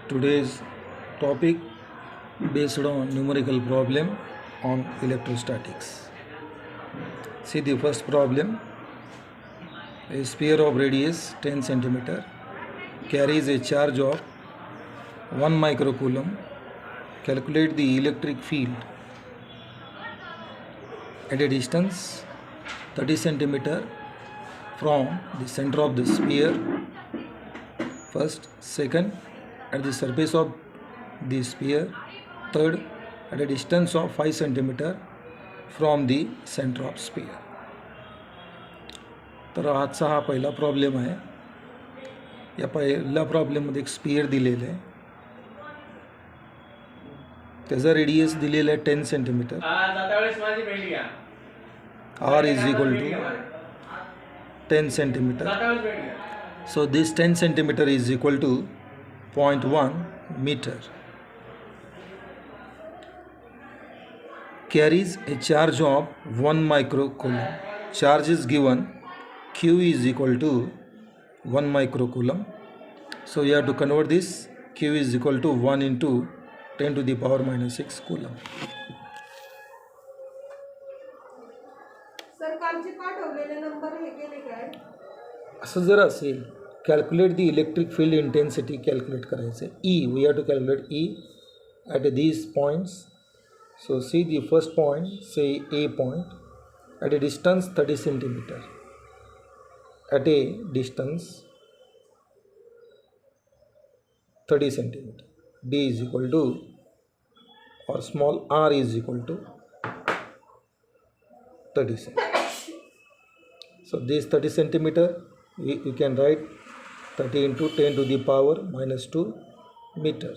Today's topic based on numerical problem on electrostatics. See the first problem. A sphere of radius 10 centimeter carries a charge of 1 microcoulomb. Calculate the electric field at a distance 30 centimeter from the center of the sphere. First, second, at the surface of the sphere. Third, at a distance of 5 centimeter from the center of sphere. तर आजचा हा पहिला problem आहे. या पहिल्या प्रॉब्लेममध्ये एक spear दिलेलं आहे. त्याचा रेडियस दिलेला आहे 10 centimetre. R is equal to 10 centimeter. So this 10 centimeter is equal to 0.1 meter. Carries a charge of 1 microcoulomb. Charge is given. Q is equal to 1 microcoulomb. So you have to convert this. Q is equal to 1 into 10 to the power minus 6 coulomb. असं जर असेल calculate the electric field intensity calculate करायचं आहे. E we have to calculate E at these points. So see the first point say a point at a distance 30 centimetre. At a distance 30 centimetre. D is equal to और small R is equal to 30 centimeter. So this 30 centimeter you can write 30 into 10 to the power minus 2 meter.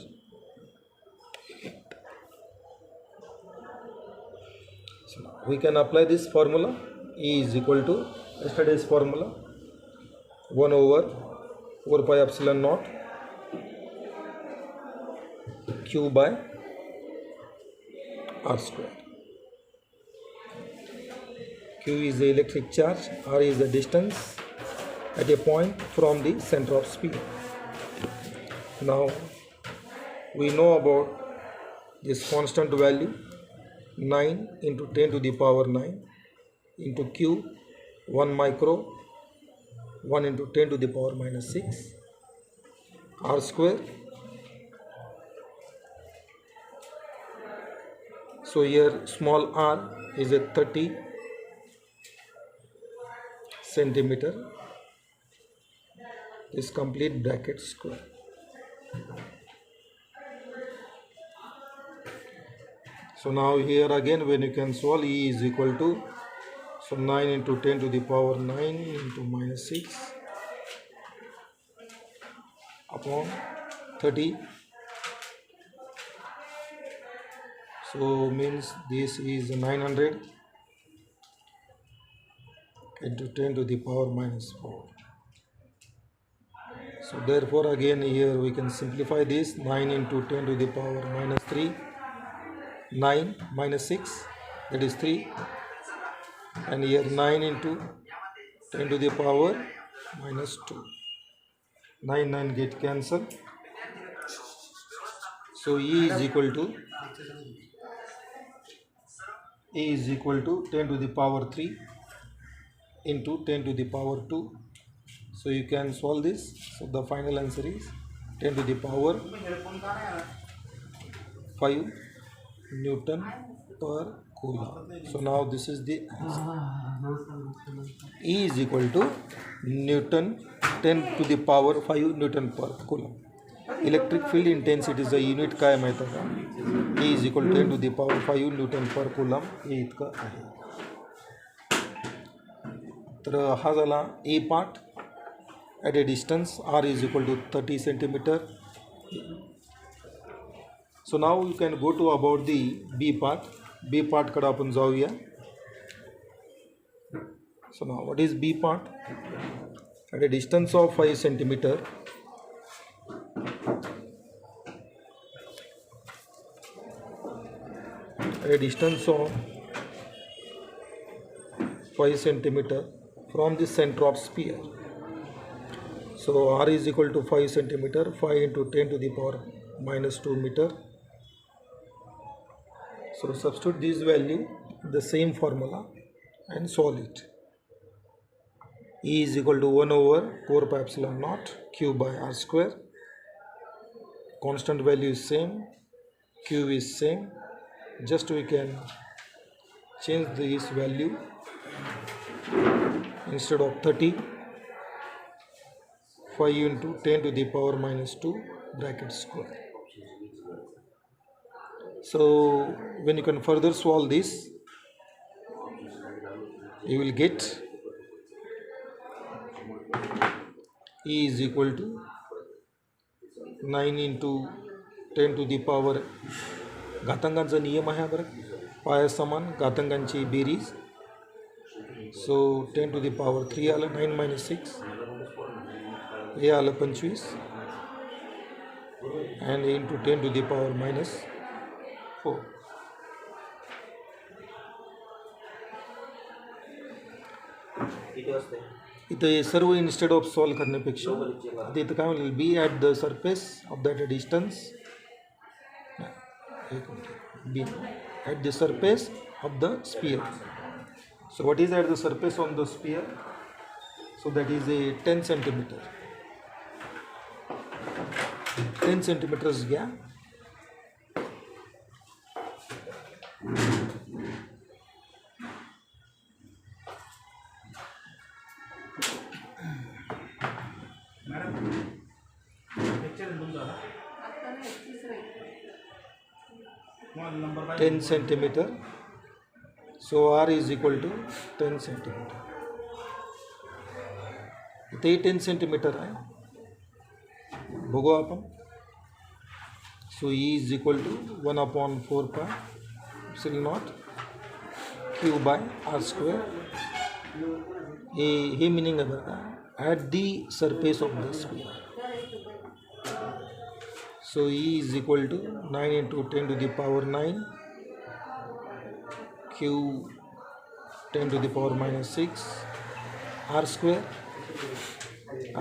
So now we can apply this formula. E is equal to yesterday's formula 1 over 4 pi epsilon naught Q by R square. Q is the electric charge, R is the distance at a point from the center of sphere. Now we know about this constant value 9 into 10 to the power 9 into Q 1 micro 1 into 10 to the power minus 6 R square. So here small r is a 30 centimeter. This complete bracket square. So now here again when you can solve, E is equal to, so 9 into 10 to the power 9 into minus 6 upon 30. So means this is 900 into 10 to the power minus 4. So therefore again here we can simplify this. 9 into 10 to the power minus 3, 9 minus 6, that is 3, and here 9 into 10 to the power minus 2. 9 get cancelled. So E is equal to 10 to the power 3 into 10 to the power 2. So you can solve this. So the final answer is 10 to the power 5 Newton per coulomb. So now this is the answer. E is equal to Newton 10 to the power 5 Newton per coulomb. Electric field इंटेन्सिटीचं unit काय माहीत आहे का? E is equal to 10 to the power 5 Newton per coulomb हे इतकं आहे. तर हा झाला A part. At a distance R is equal to 30 centimetre. So now you can go to about the B part. B पार्टकडे आपण जाऊया. So now what is B part? At a distance of 5 centimetre at a distance of 5 centimeter from the center of sphere. So R is equal to 5 centimeter, 5 into 10 to the power minus 2 meter. So substitute this value in the same formula and solve it. E is equal to 1 over 4 pi epsilon naught q by r square. Constant value is same, q is same. Just we can change this value. Instead of 30, 5 into 10 to the power minus 2 bracket square. So when you can further solve this, you will get E is equal to 9 into 10 to the power, घातांकांचा नियम आहे बरं, पाया समान घातांकांची berries. So 10 to the power 3 आलं, 9 minus 6 हे आलं 25 and into 10 to the power minus 4. इथं हे सर्व इन्स्टेड ऑफ सॉल्व करण्यापेक्षा इथं काय म्हणेल, be at the surface of that distance, be at the surface of the sphere. So what is at the surface on the sphere? So that is a 10 centimeter. 10 centimeters घ्या. Madam, 10 centimeter. So r is equal to 10 centimeter. इथे 10 centimeter आहे, बघू आपण. सो E is equal to 1/4 pi epsilon naught q by r square. हे meaning आहे बघा, at the surface of the sphere. So E is equal to 9 into 10 to the power 9 q 10 to the power minus 6 r square.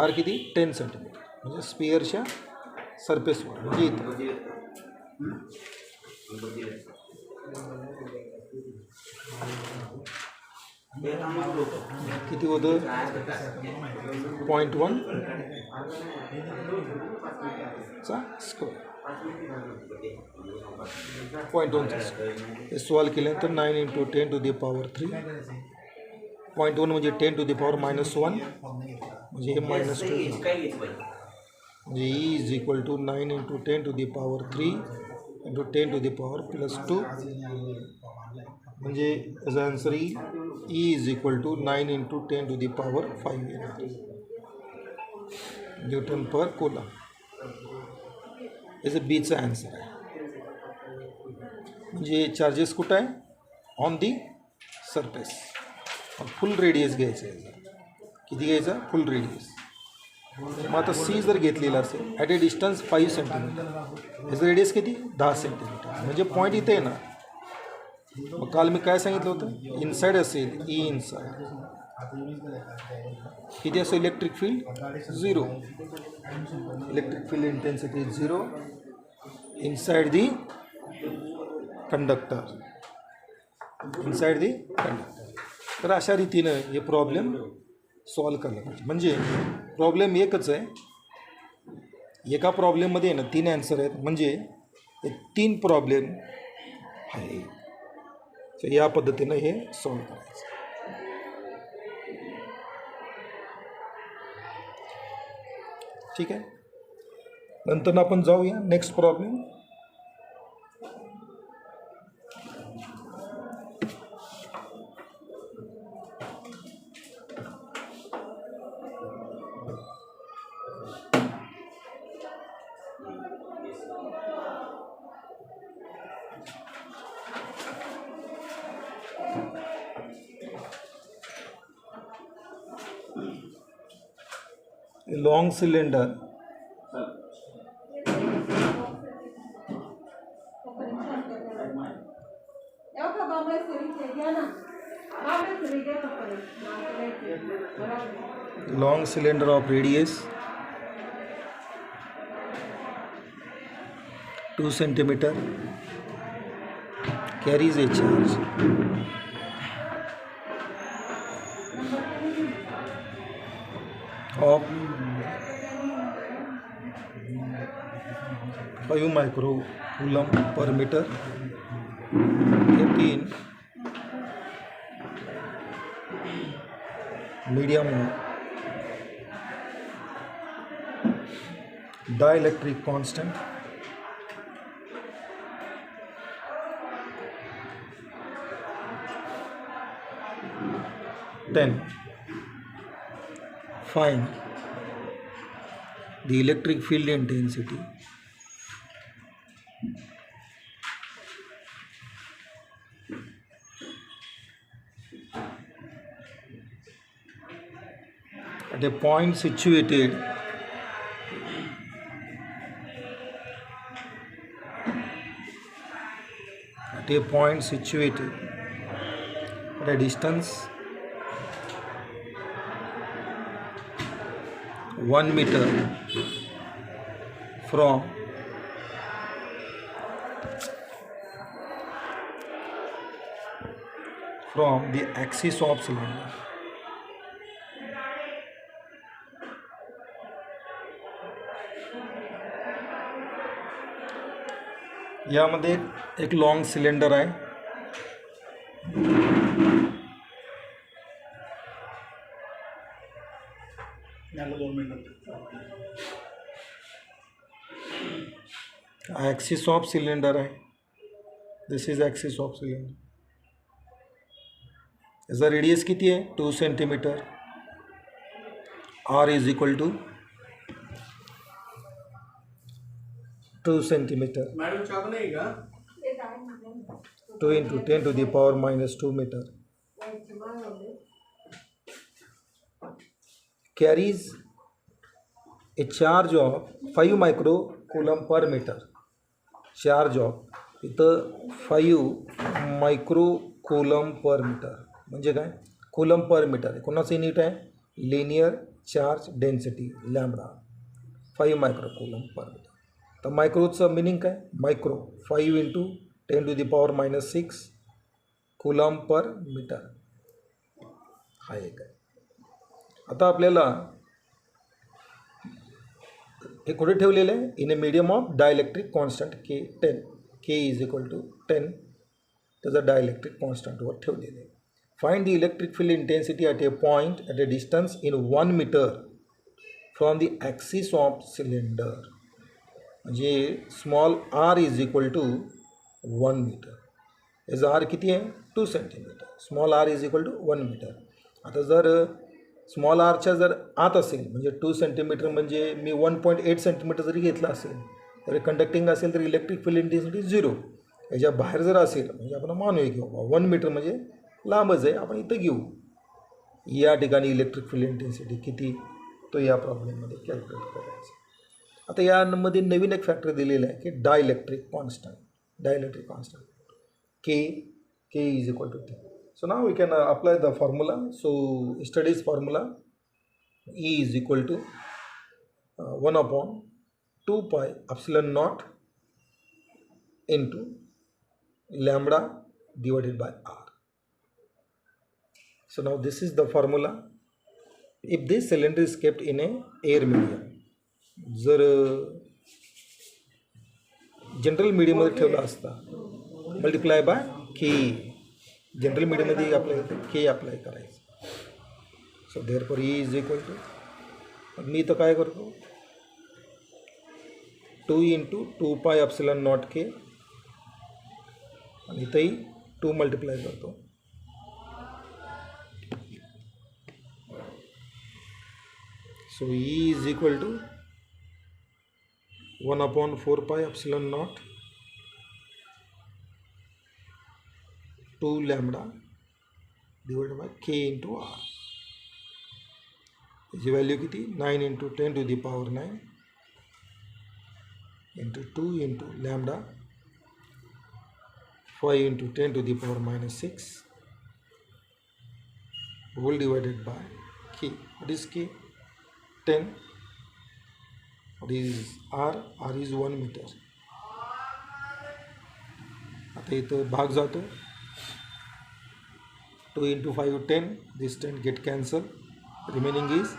r किती 10 centimetre, म्हणजे स्पियरच्या सरफेसवर, म्हणजे इथं किती होतं 0.1 चा स्क्वेअर, 0.1 चा स्क्वेअर. हे सॉल्व केल्यानंतर 9 into 10 to the power 3, 0.1 म्हणजे 10 to the power minus 1, म्हणजे हे minus 2, म्हणजे E is equal to 9 into 10 to the power 3 into 10 to the power plus 2, म्हणजे याचा answer E is equal to 9 into 10 to the power 5 Newton पर coulomb. याचं बीचा answer आहे. म्हणजे चार्जेस कुठं आहे, on the surface. Full radius घ्यायचं आहे. किती घ्यायचा, फुल रेडियस. मग आता सी जर घेतलेला असेल ॲट ए डिस्टन्स 5 सेंटीमीटर, याचं रेडियस किती 10 सेंटीमीटर, म्हणजे पॉईंट इथे आहे ना. मग काल मी काय सांगितलं होतं, इनसाइड असेल ई इनसाइड, किती असेल electric field 0, electric field intensity 0 inside the conductor, inside the conductor. तर अशा रीतीनं हे प्रॉब्लेम सॉल्व करलं पाहिजे. म्हणजे प्रॉब्लेम एकच आहे, एका प्रॉब्लेममध्ये ना 3 ॲन्सर आहेत, म्हणजे हे 3 प्रॉब्लेम आहे. तर या पद्धतीनं हे सॉल्व करायचं. ठीक आहे, नंतर आपण जाऊया next problem. A long cylinder of radius 2 centimeter, carries a charge of 5 microcoulomb per meter, kept in medium dielectric constant Then find the electric field intensity at a point situated at a distance 1 meter from the axis of cylinder. यामध्ये एक long cylinder आहे. Axis of cylinder आहे. This is axis of cylinder. याचा radius किती आहे? 2 centimetre. R is equal to 2 centimetre. 2 into 10 to the power minus 2 meter. Carries a charge of 5 microcoulomb per meter. Charge of इथं 5 microcoulomb per meter म्हणजे काय? coulomb per meter. कोणाचं unit आहे? Linear charge density lambda. 5 microcoulomb per meter. तर मायक्रोचं meaning काय? Micro 5 into 10 to the power minus 6 coulomb per meter. हा एक आहे. आता आपल्याला हे कुठे ठेवलेलं आहे? In a medium of dielectric constant K is equal to 10 त्याचा डायलेक्ट्रिक कॉन्स्टंटवर ठेवलेलं आहे. Find the electric field intensity at a point at a distance in 1 metre from the axis of cylinder. म्हणजे small R is equal to 1 metre. याचा R किती आहे? 2 centimetre. Small R is equal to 1 metre. आता जर small आरच्या जर आत असेल म्हणजे 2 सेंटीमीटर म्हणजे मी 1.8 सेंटीमीटर जरी घेतला असेल तरी कंडक्टिंग असेल तर इलेक्ट्रिक फील्ड इंटेन्सिटी 0. याच्या बाहेर जर असेल म्हणजे आपण मानूया की 1 मीटर म्हणजे लांबच आहे, आपण इथं घेऊ. या ठिकाणी इलेक्ट्रिक फील्ड इंटेन्सिटी किती तो या प्रॉब्लेममध्ये कॅल्क्युलेट करायचं. आता यामध्ये नवीन एक फॅक्टर दिलेला आहे की dielectric constant K is equal to 10. So now we can apply the formula. So studies formula E is equal to 1 upon 2 pi epsilon naught into lambda divided by R. So now this is the formula. If this cylinder is kept in a air medium, जर general मीडियममध्ये ठेवला असता multiply by K. General मीडियममध्ये apply करायचं. So therefore E is equal to, मी इथं काय करतो 2 into 2 pi epsilon naught के आणि इथंही 2 मल्टिप्लाय करतो. So E is equal to 1 upon 4 pi epsilon naught 2 lambda divided by k into r. याची व्हॅल्यू किती? 9 into 10 to the power 9 into 2 into lambda 5 into 10 to the power minus 6 whole divided by k. What is k? 10. What is r? R is 1 meter. आता इथं भाग जातो. 2 into 5 10. This 10 get cancelled. Remaining is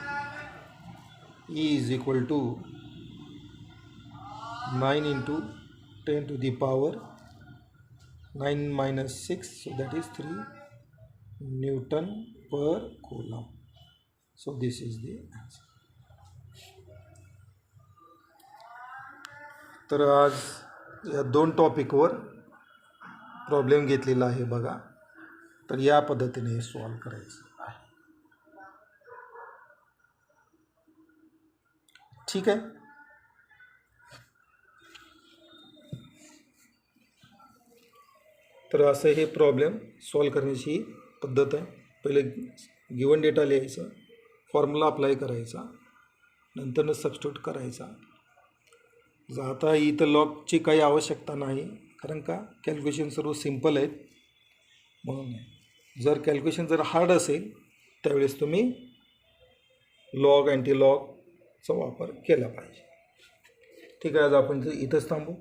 E is equal to 9 into 10 to the power 9 minus 6, so that is 3 Newton per coulomb. So this is the answer. तर आज या 2 टॉपिकवर problem घेतलेला आहे बघा. तर या पद्धतीने सॉल्व करायचं आहे. ठीक आहे. तर असं हे प्रॉब्लेम सॉल्व करण्याची पद्धत आहे. पहिले गिवन डेटा लिहायचा, फॉर्म्युला अप्लाय करायचा, नंतर सबस्टिट्यूट करायचा. आता इथं लॉगची काही आवश्यकता नाही, कारण का कॅल्क्युलेशन सर्व सिंपल आहेत. म्हणून जर कॅल्क्युलेशन जर हार्ड असेल त्यावेळेस तुम्ही लॉग अँटी लॉगचा वापर केला पाहिजे. ठीक आहे. आज आपण इथंच थांबू.